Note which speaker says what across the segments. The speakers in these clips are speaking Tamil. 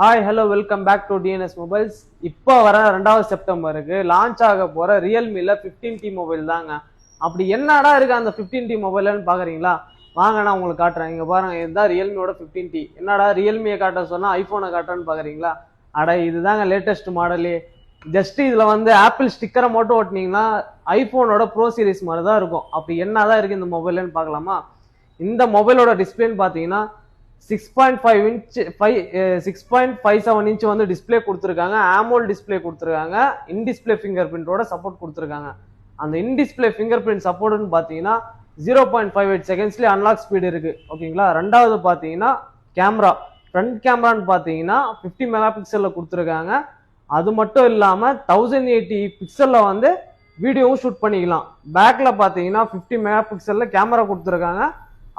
Speaker 1: Hi hello welcome back to TNS mobiles. இப்போ வர 2வது செப்டம்பருக்கு லான்ச் ஆக போகிற ரியல்மியில் 15T மொபைல் தாங்க. அப்படி என்னடா இருக்குது அந்த 15T மொபைல்னு பார்க்குறீங்களா? வாங்க நான் உங்களுக்கு காட்டுறேன். இங்கே பாருங்கள், இதுதான் ரியல்மியோட 15T. என்னடா ரியல்மியை காட்ட சொன்னால் ஐஃபோனை காட்டுறேன்னு பார்க்குறீங்களா? இதுதாங்க லேட்டஸ்ட் மாடலே. ஜஸ்ட் இதில் வந்து ஆப்பிள் ஸ்டிக்கரை மட்டும் ஓட்டினீங்கன்னா ஐஃபோனோட ப்ரோ சீரிஸ் மாதிரி தான் இருக்கும். அப்படி என்ன தான் இருக்குது இந்த மொபைல்னு பார்க்கலாமா? இந்த மொபைலோட டிஸ்பிளேன்னு பார்த்தீங்கன்னா 6.5 இன்ச் 6.57 இன்ச் வந்து டிஸ்பிளே கொடுத்துருக்காங்க. ஆமோல் டிஸ்பிளே கொடுத்துருக்காங்க. இன் டிஸ்பிளே ஃபிங்கர் பிரிண்டோட சப்போர்ட் கொடுத்துருக்காங்க. அந்த இன் டிஸ்பிளே ஃபிங்கர் பிரிண்ட் சப்போர்ட்னு பார்த்தீங்கன்னா 0.58 செகண்ட்ஸ்லேயே அன்லாக் ஸ்பீடு இருக்கு. ஓகேங்களா? ரெண்டாவது பார்த்தீங்கன்னா கேமரா, ஃப்ரண்ட் கேமரான்னு பார்த்தீங்கன்னா 50 மெகா பிக்சலில் கொடுத்துருக்காங்க. அது மட்டும் இல்லாமல் 1080 பிக்சலில் வந்து வீடியோவும் ஷூட் பண்ணிக்கலாம். பேக்கில் பார்த்தீங்கன்னா 50 மெகா பிக்சலில் கேமரா கொடுத்துருக்காங்க.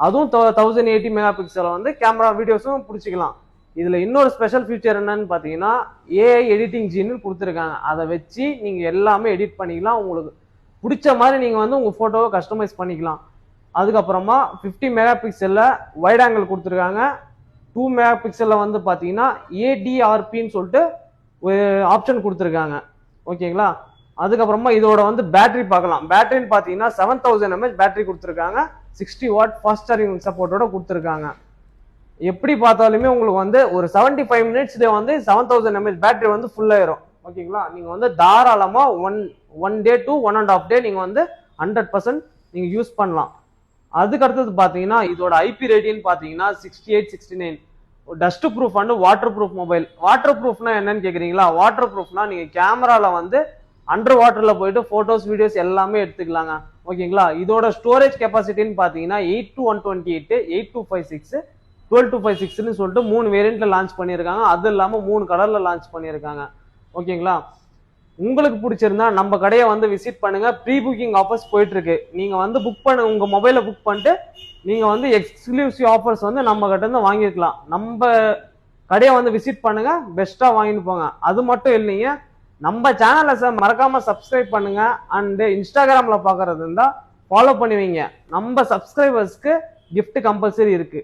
Speaker 1: அதுவும் 1080 மெகா பிக்சலை வந்து கேமரா வீடியோஸும் பிடிச்சிக்கலாம். இதில் இன்னொரு ஸ்பெஷல் ஃபீச்சர் என்னன்னு பார்த்தீங்கன்னா ஏஐ எடிட்டிங் ஜீன்னு கொடுத்துருக்காங்க. அதை வச்சு நீங்கள் எல்லாமே எடிட் பண்ணிக்கலாம். உங்களுக்கு பிடிச்ச மாதிரி நீங்கள் வந்து உங்கள் ஃபோட்டோவை கஸ்டமைஸ் பண்ணிக்கலாம். அதுக்கப்புறமா 50 மெகா பிக்சலில் வைட் ஆங்கிள் கொடுத்துருக்காங்க. 2 மெகா பிக்சலில் வந்து பார்த்தீங்கன்னா ஏடிஆர்பின்னு சொல்லிட்டு ஒரு ஆப்ஷன் கொடுத்துருக்காங்க. ஓகேங்களா? அதுக்கப்புறமா இதோட வந்து பேட்டரி பார்க்கலாம். பேட்டரின்னு பார்த்தீங்கன்னா 7000 mAh பேட்டரி கொடுத்துருக்காங்க. 60 வாட் ஃபாஸ்ட் சார்ஜிங் சப்போர்ட்டோட கொடுத்துருக்காங்க. எப்படி பார்த்தாலுமே உங்களுக்கு வந்து ஒரு 75 மினிட்ஸ்ல வந்து 7000 mAh பேட்டரி வந்து ஃபுல் ஆயிரும். ஓகேங்களா? நீங்கள் வந்து தாராளமாக ஒன் டே டு 1.5 டே நீங்கள் வந்து 100% நீங்கள் யூஸ் பண்ணலாம். அதுக்கு அடுத்தது பார்த்தீங்கன்னா இதோட ஐபி ரேட்டிங் பார்த்தீங்கன்னா 6869. Dust proof and water proof mobile. Water ப்ரூஃப்னா என்னன்னு கேட்குறீங்களா? வாட்டர் ப்ரூஃப்னா நீங்கள் கேமராவில் வந்து அண்டர் வாட்டரில் போயிட்டு ஃபோட்டோஸ் வீடியோஸ் எல்லாமே எடுத்துக்கலாங்க. ஓகேங்களா? இதோட ஸ்டோரேஜ் கெப்பாசிட்டின்னு பார்த்தீங்கன்னா 8 to 128, 8256, 12256ன்னு சொல்லிட்டு 3 வேரியண்ட்ல லான்ச் பண்ணியிருக்காங்க. அது இல்லாமல் 3 கலர்ல லான்ச் பண்ணியிருக்காங்க. ஓகேங்களா? உங்களுக்கு பிடிச்சிருந்தா நம்ம கடையை வந்து விசிட் பண்ணுங்க. ப்ரீ புக்கிங் ஆஃபர்ஸ் போயிட்டு இருக்கு. நீங்க வந்து புக் பண்ண உங்க மொபைலை புக் பண்ணிட்டு நீங்க வந்து எக்ஸ்க்ளூசிவ் ஆஃபர்ஸ் வந்து நம்ம கிட்ட இருந்து வாங்கிக்கலாம். நம்ம கடையை வந்து விசிட் பண்ணுங்க, பெஸ்டா வாங்கிட்டு போங்க. அது மட்டும் இல்லைங்க, நம்ம சேனலை மறக்காம சப்ஸ்கிரைப் பண்ணுங்க. அண்ட் இன்ஸ்டாகிராம்ல பாக்குறது இருந்தா ஃபாலோ பண்ணுவீங்க. நம்ம சப்ஸ்கிரைபர்ஸ்க்கு கிஃப்ட் கம்பல்சரி இருக்கு.